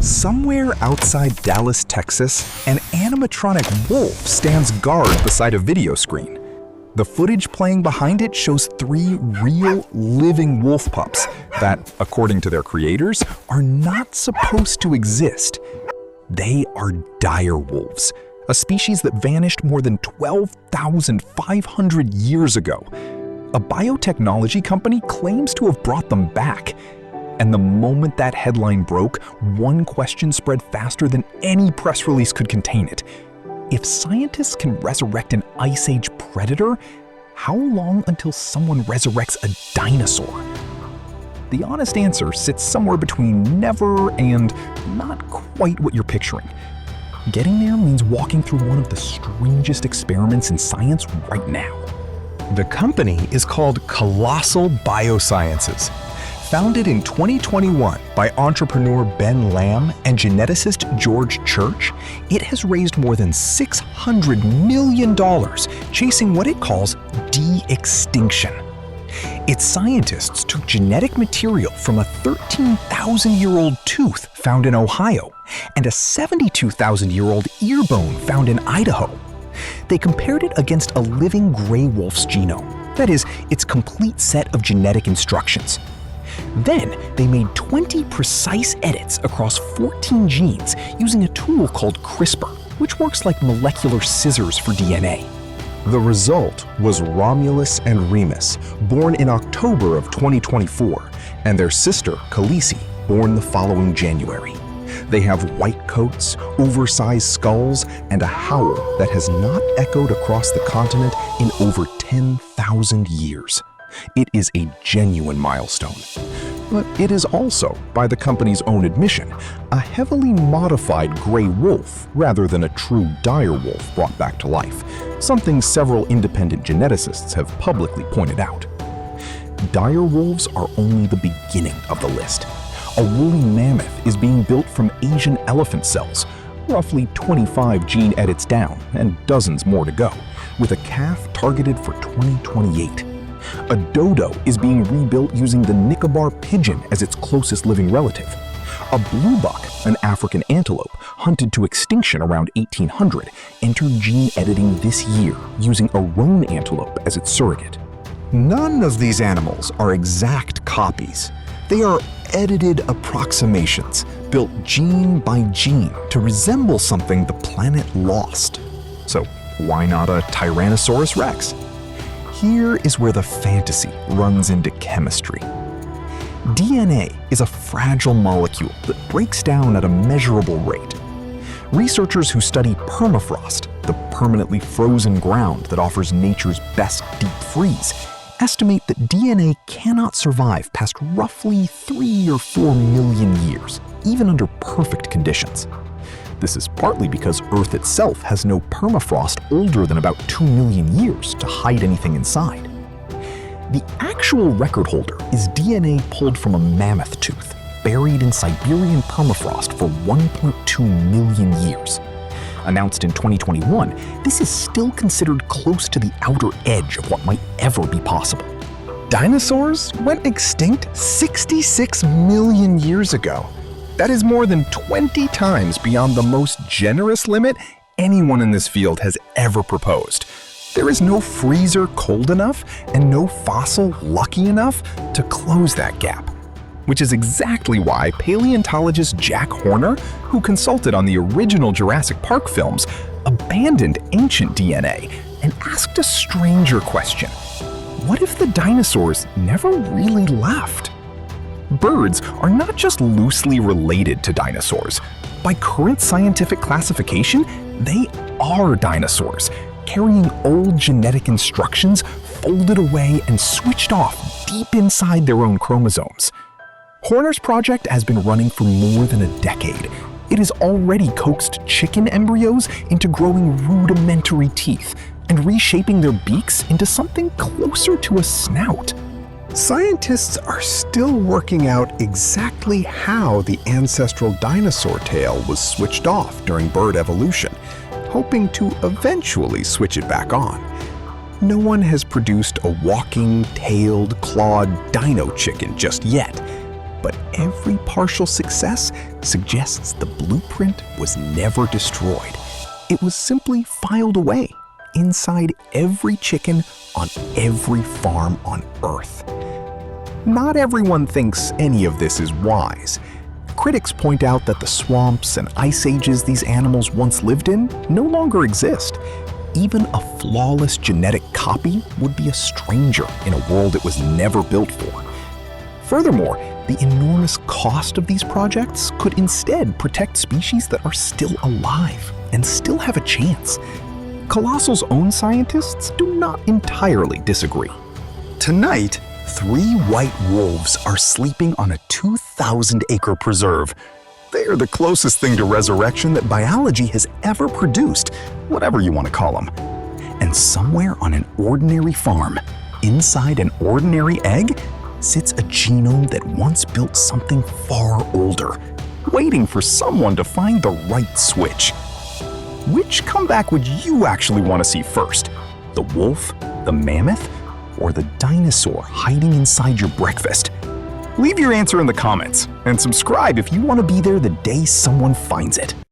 Somewhere outside Dallas, Texas, an animatronic wolf stands guard beside a video screen. The footage playing behind it shows 3 real, living wolf pups that, according to their creators, are not supposed to exist. They are dire wolves, a species that vanished more than 12,500 years ago. A biotechnology company claims to have brought them back. And the moment that headline broke, one question spread faster than any press release could contain it. If scientists can resurrect an Ice Age predator, how long until someone resurrects a dinosaur? The honest answer sits somewhere between never and not quite what you're picturing. Getting there means walking through one of the strangest experiments in science right now. The company is called Colossal Biosciences. Founded in 2021 by entrepreneur Ben Lamb and geneticist George Church, it has raised more than $600 million chasing what it calls de-extinction. Its scientists took genetic material from a 13,000-year-old tooth found in Ohio and a 72,000-year-old ear bone found in Idaho. They compared it against a living gray wolf's genome, that is, its complete set of genetic instructions. Then, they made 20 precise edits across 14 genes using a tool called CRISPR, which works like molecular scissors for DNA. The result was Romulus and Remus, born in October of 2024, and their sister, Khaleesi, born the following January. They have white coats, oversized skulls, and a howl that has not echoed across the continent in over 10,000 years. It is a genuine milestone. But it is also, by the company's own admission, a heavily modified gray wolf rather than a true dire wolf brought back to life, something several independent geneticists have publicly pointed out. Dire wolves are only the beginning of the list. A woolly mammoth is being built from Asian elephant cells, roughly 25 gene edits down and dozens more to go, with a calf targeted for 2028. A dodo is being rebuilt using the Nicobar pigeon as its closest living relative. A bluebuck, an African antelope, hunted to extinction around 1800, entered gene editing this year using a roan antelope as its surrogate. None of these animals are exact copies. They are edited approximations, built gene by gene to resemble something the planet lost. So why not a Tyrannosaurus rex? Here is where the fantasy runs into chemistry. DNA is a fragile molecule that breaks down at a measurable rate. Researchers who study permafrost, the permanently frozen ground that offers nature's best deep freeze, estimate that DNA cannot survive past roughly 3 or 4 million years, even under perfect conditions. This is partly because Earth itself has no permafrost older than about 2 million years to hide anything inside. The actual record holder is DNA pulled from a mammoth tooth, buried in Siberian permafrost for 1.2 million years. Announced in 2021, this is still considered close to the outer edge of what might ever be possible. Dinosaurs went extinct 66 million years ago. That is more than 20 times beyond the most generous limit anyone in this field has ever proposed. There is no freezer cold enough and no fossil lucky enough to close that gap. Which is exactly why paleontologist Jack Horner, who consulted on the original Jurassic Park films, abandoned ancient DNA and asked a stranger question. What if the dinosaurs never really left? Birds are not just loosely related to dinosaurs. By current scientific classification, they are dinosaurs, carrying old genetic instructions folded away and switched off deep inside their own chromosomes. Horner's project has been running for more than a decade. It has already coaxed chicken embryos into growing rudimentary teeth and reshaping their beaks into something closer to a snout. Scientists are still working out exactly how the ancestral dinosaur tail was switched off during bird evolution, hoping to eventually switch it back on. No one has produced a walking, tailed, clawed dino chicken just yet. But every partial success suggests the blueprint was never destroyed. It was simply filed away inside every chicken on every farm on Earth. Not everyone thinks any of this is wise. Critics point out that the swamps and ice ages these animals once lived in no longer exist. Even a flawless genetic copy would be a stranger in a world it was never built for. Furthermore, the enormous cost of these projects could instead protect species that are still alive and still have a chance. Colossal's own scientists do not entirely disagree. Tonight, 3 white wolves are sleeping on a 2,000-acre preserve. They're the closest thing to resurrection that biology has ever produced, whatever you want to call them. And somewhere on an ordinary farm, inside an ordinary egg, sits a genome that once built something far older, waiting for someone to find the right switch. Which comeback would you actually want to see first? The wolf, the mammoth, or the dinosaur hiding inside your breakfast? Leave your answer in the comments and subscribe if you want to be there the day someone finds it.